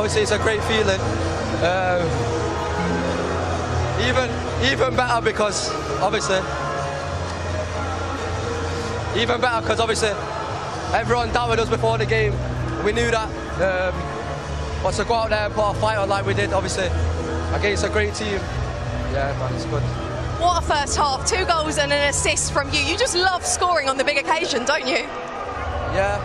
obviously it's a great feeling. Even better because obviously everyone doubted us before the game. We knew that. But to go out there and put a fight on like we did, obviously against a great team, yeah, man, it's good. What a first half, 2 goals and an assist from you. You just love scoring on the big occasion, don't you? Yeah,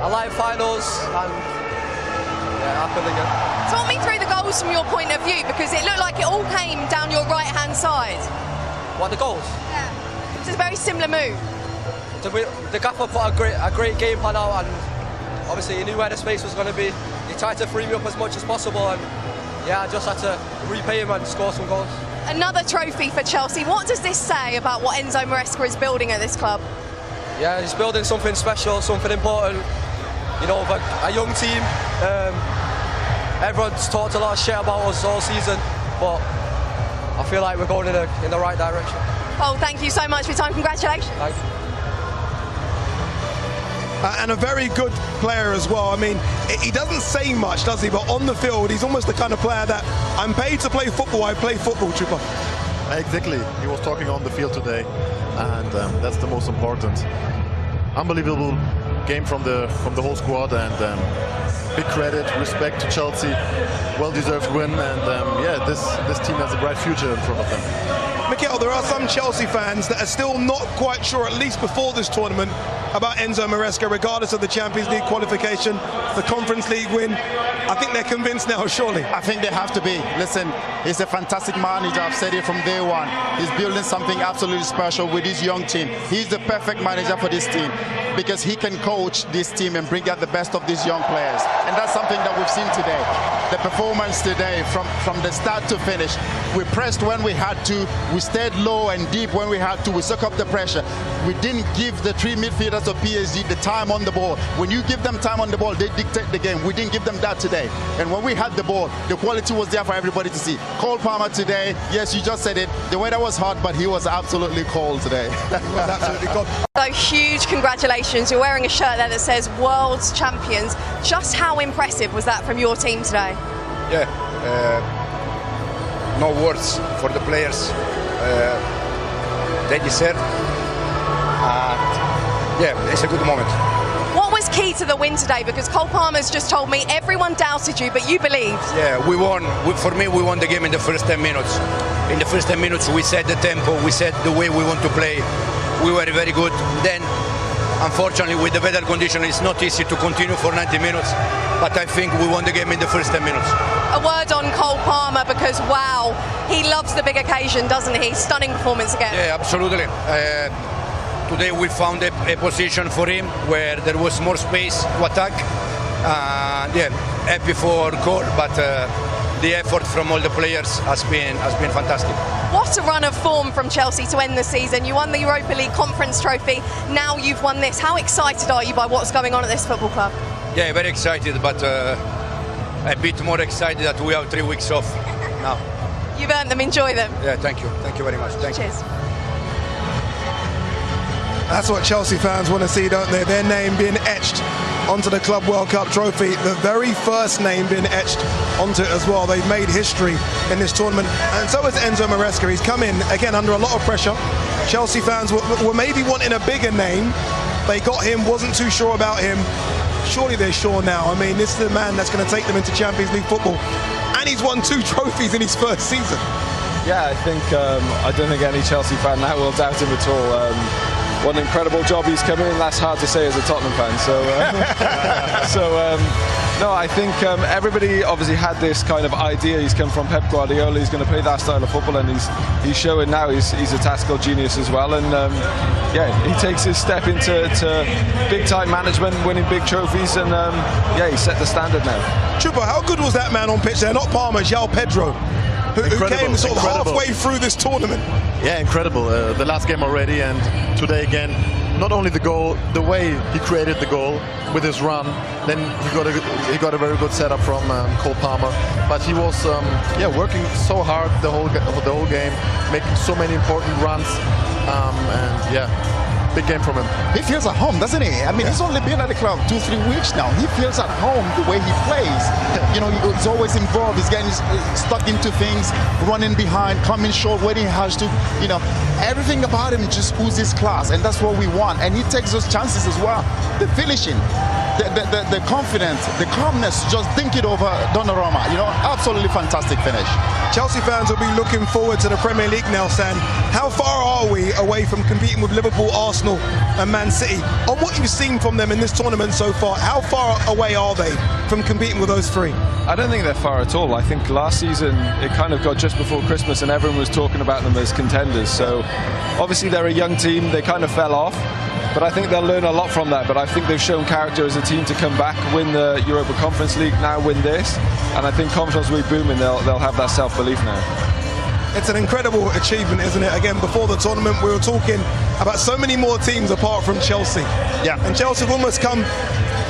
I like finals and yeah, happily good. Talk me through the goals from your point of view, because it looked like it all came down your right-hand side. What, the goals? Yeah. It's a very similar move. The gaffer put a great game plan out, and obviously he knew where the space was going to be. He tried to free me up as much as possible, and yeah, I just had to repay him and score some goals. Another trophy for Chelsea. What does this say about what Enzo Maresca is building at this club? Yeah, he's building something special, something important. You know, with a young team. Everyone's talked a lot of shit about us all season, but I feel like we're going in the right direction. Oh, thank you so much for your time. Congratulations. Thank you. And a very good player as well. I mean, he doesn't say much, does he? But on the field, he's almost the kind of player that I'm paid to play football, I play football, Trooper. Exactly. He was talking on the field today, and that's the most important. Unbelievable game from the whole squad, and big credit, respect to Chelsea. Well-deserved win, and yeah, this team has a bright future in front of them. Mikel, there are some Chelsea fans that are still not quite sure, at least before this tournament, about Enzo Maresca, regardless of the Champions League qualification, the Conference League win. I think they're convinced now, surely. I think they have to be. Listen, he's a fantastic manager. I've said it from day one. He's building something absolutely special with his young team. He's the perfect manager for this team because he can coach this team and bring out the best of these young players. And that's something that we've seen today. The performance today, from the start to finish, we pressed when we had to, we stayed low and deep when we had to, we suck up the pressure. We didn't give the 3 midfielders of PSG the time on the ball. When you give them time on the ball, they dictate the game. We didn't give them that today. And when we had the ball, the quality was there for everybody to see. Cole Palmer today, yes, you just said it, the weather was hot, but he was absolutely cold today. He was absolutely cold. So huge congratulations. You're wearing a shirt there that says World's Champions. Just how impressive was that from your team today? Yeah, no words for the players. They deserve. Yeah, it's a good moment. What was key to the win today? Because Cole Palmer's just told me everyone doubted you, but you believed. Yeah, we won. For me, we won the game in the first 10 minutes. In the first 10 minutes, we set the tempo, we set the way we want to play. We were very good. Then, unfortunately, with the weather condition, it's not easy to continue for 90 minutes. But I think we won the game in the first 10 minutes. A word on Cole Palmer, because wow, he loves the big occasion, doesn't he? Stunning performance again. Yeah, absolutely. Today we found a position for him where there was more space to attack. Yeah, happy for Cole, but the effort from all the players has been fantastic. What a run of form from Chelsea to end the season. You won the Europa League Conference Trophy, now you've won this. How excited are you by what's going on at this football club? Yeah, very excited, but a bit more excited that we have 3 weeks off now. You've earned them, enjoy them. Yeah, thank you very much. Thank Cheers. you. That's what Chelsea fans want to see, don't they? Their name being etched onto the Club World Cup trophy, the very first name being etched onto it as well. They've made history in this tournament, and so has Enzo Maresca. He's come in, again, under a lot of pressure. Chelsea fans were maybe wanting a bigger name. They got him, wasn't too sure about him. Surely they're sure now. I mean, this is the man that's going to take them into Champions League football. And he's won 2 trophies in his first season. Yeah, I don't think any Chelsea fan now will doubt him at all. What an incredible job he's come in. That's hard to say as a Tottenham fan. No, I think everybody obviously had this kind of idea. He's come from Pep Guardiola. He's going to play that style of football, and he's showing now he's a tactical genius as well. And yeah, he takes his step into big time management, winning big trophies, and yeah, he set the standard now. Trooper, how good was that man on pitch there? Not Palmer, João Pedro, who came sort of halfway through this tournament. Yeah, incredible. The last game already, and today again. Not only the goal, the way he created the goal with his run. Then he got a very good setup from Cole Palmer. But he was working so hard the whole game, making so many important runs, and yeah, big game from him. He feels at home, doesn't he? I mean, he's only been at the club 2-3 weeks now. He feels at home the way he plays. You know, he's always involved. He's getting stuck into things, running behind, coming short when he has to. You know, everything about him just oozes class, and that's what we want. And he takes those chances as well. The finishing, the confidence, the calmness, just think it over Donnarumma. You know, absolutely fantastic finish. Chelsea fans will be looking forward to the Premier League now, Stan. How far are we away from competing with Liverpool, Arsenal and Man City? On what you've seen from them in this tournament so far, how far away are they from competing with those three? I don't think they're far at all. I think last season it kind of got just before Christmas and everyone was talking about them as contenders. So obviously they're a young team, they kind of fell off. But I think they'll learn a lot from that. But I think they've shown character as a team to come back, win the Europa Conference League, now win this. And I think confidence will be booming. They'll have that self-belief now. It's an incredible achievement, isn't it? Again, before the tournament, we were talking about so many more teams apart from Chelsea. Yeah. And Chelsea have almost come,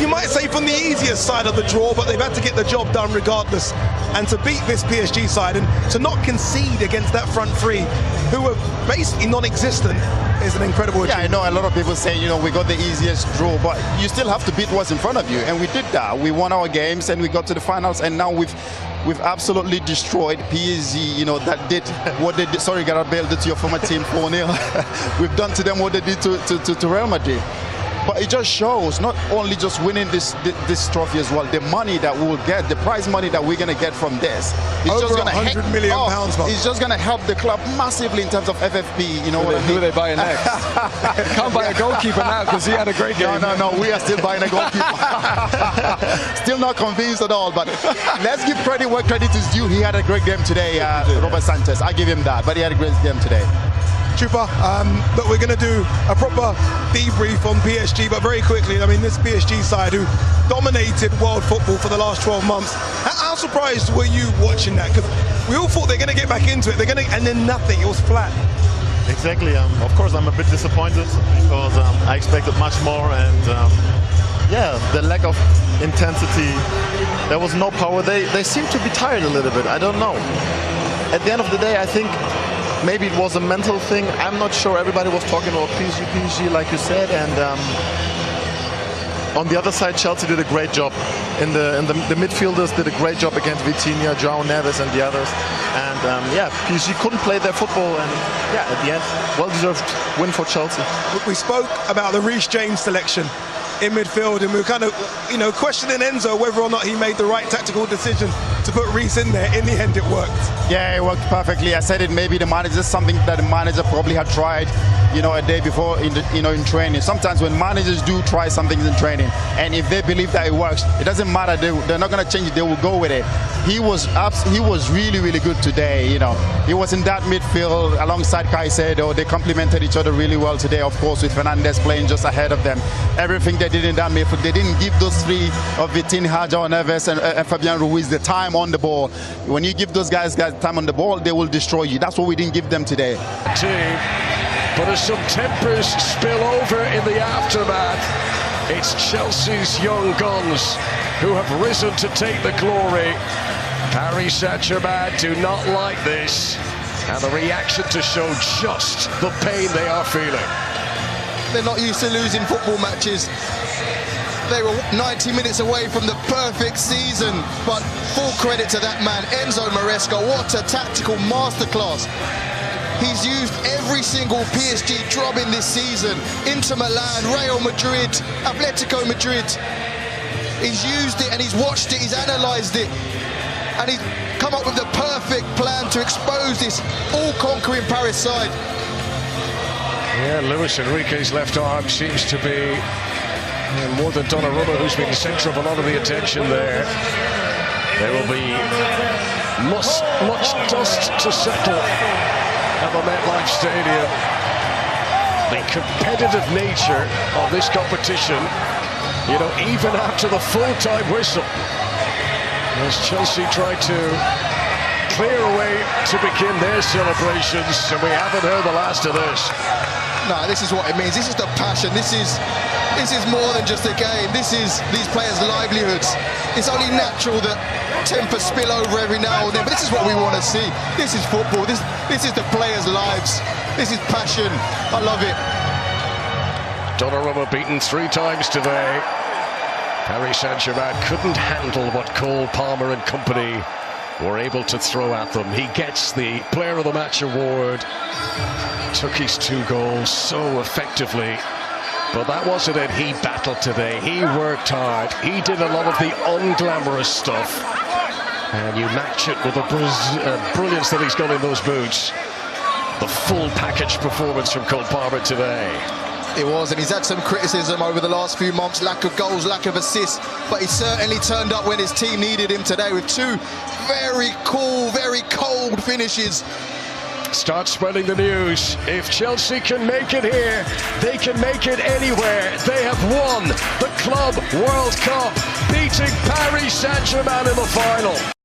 you might say, from the easiest side of the draw, but they've had to get the job done regardless. And to beat this PSG side and to not concede against that front three, who were basically non-existent, is an incredible achievement. Yeah, I know a lot of people say, you know, we got the easiest draw, but you still have to beat what's in front of you. And we did that. We won our games and we got to the finals, and now we've absolutely destroyed PSG, you know, that did what they did. Sorry, Gareth Bale did to your former team 4-0. We've done to them what they did to Real Madrid. But it just shows not only just winning this trophy as well, the money that we will get, the prize money that we're going to get from this. It's over just going to £100 million. It's just going to help the club massively in terms of FFP. You know what I mean? Who are they buying next? Can't buy a goalkeeper now because he had a great game. No, we are still buying a goalkeeper. Still not convinced at all, but let's give credit where credit is due. He had a great game today, Robert Sanchez. I give him that, but he had a great game today. Chupa, but we're going to do a proper debrief on PSG, but very quickly, I mean, this PSG side who dominated world football for the last 12 months, how surprised were you watching that? Because we all thought they're going to get back into it, and then nothing, it was flat. Exactly. Of course, I'm a bit disappointed because I expected much more, and yeah, the lack of intensity, there was no power. They seem to be tired a little bit. I don't know. At the end of the day, I think maybe it was a mental thing. I'm not sure. Everybody was talking about PSG, like you said, and on the other side, Chelsea did a great job. The midfielders did a great job against Vitinha, João Neves, and the others. And yeah, PSG couldn't play their football, and yeah, at the end, well-deserved win for Chelsea. We spoke about the Reece James selection in midfield, and we were kind of, you know, questioning Enzo whether or not he made the right tactical decision to put Reece in there. In the end, it worked. Yeah, it worked perfectly. I said it, maybe the manager, something that the manager probably had tried, you know, a day before in training. Sometimes when managers do try something in training, and if they believe that it works, it doesn't matter. They're not going to change it. They will go with it. He was really, really good today. You know, he was in that midfield alongside Caicedo. They complemented each other really well today. Of course, with Fernandes playing just ahead of them. Everything they did in that midfield, they didn't give those three of Vitinha, João Neves, and Fabian Ruiz the time on the ball. When you give those guys time on the ball, they will destroy you. That's what we didn't give them today. But as some tempers spill over in the aftermath, it's Chelsea's young guns who have risen to take the glory. Paris Saint-Germain do not like this, and the reaction to show just the pain they are feeling. They're not used to losing football matches. They were 90 minutes away from the perfect season, but full credit to that man, Enzo Maresca. What a tactical masterclass. He's used every single PSG job in this season. Inter Milan, Real Madrid, Atletico Madrid. He's used it and he's watched it, he's analysed it. And he's come up with the perfect plan to expose this all-conquering Paris side. Yeah, Luis Enrique's left arm seems to be more than Donnarumma, who's been the centre of a lot of the attention there. There will be much dust to settle at the MetLife Stadium. The competitive nature of this competition, you know, even after the full-time whistle, as Chelsea try to clear away to begin their celebrations, and we haven't heard the last of this. No, this is what it means. This is the passion. This is more than just a game. This is these players' livelihoods. It's only natural that tempers spill over every now and then, but this is what we want to see. This is football. This is the players' lives. This is passion. I love it. Donnarumma beaten 3 times today. Paris Saint-Germain couldn't handle what Cole Palmer and company were able to throw at them. He gets the Player of the Match award. Took his 2 goals so effectively. But that wasn't it. He battled today. He worked hard. He did a lot of the unglamorous stuff. And you match it with the brilliance that he's got in those boots. The full package performance from Cole Palmer today. It was, and he's had some criticism over the last few months, lack of goals, lack of assists, but he certainly turned up when his team needed him today with 2 very cool, very cold finishes. Start spreading the news. If Chelsea can make it here, they can make it anywhere. They have won the Club World Cup, beating Paris Saint-Germain in the final.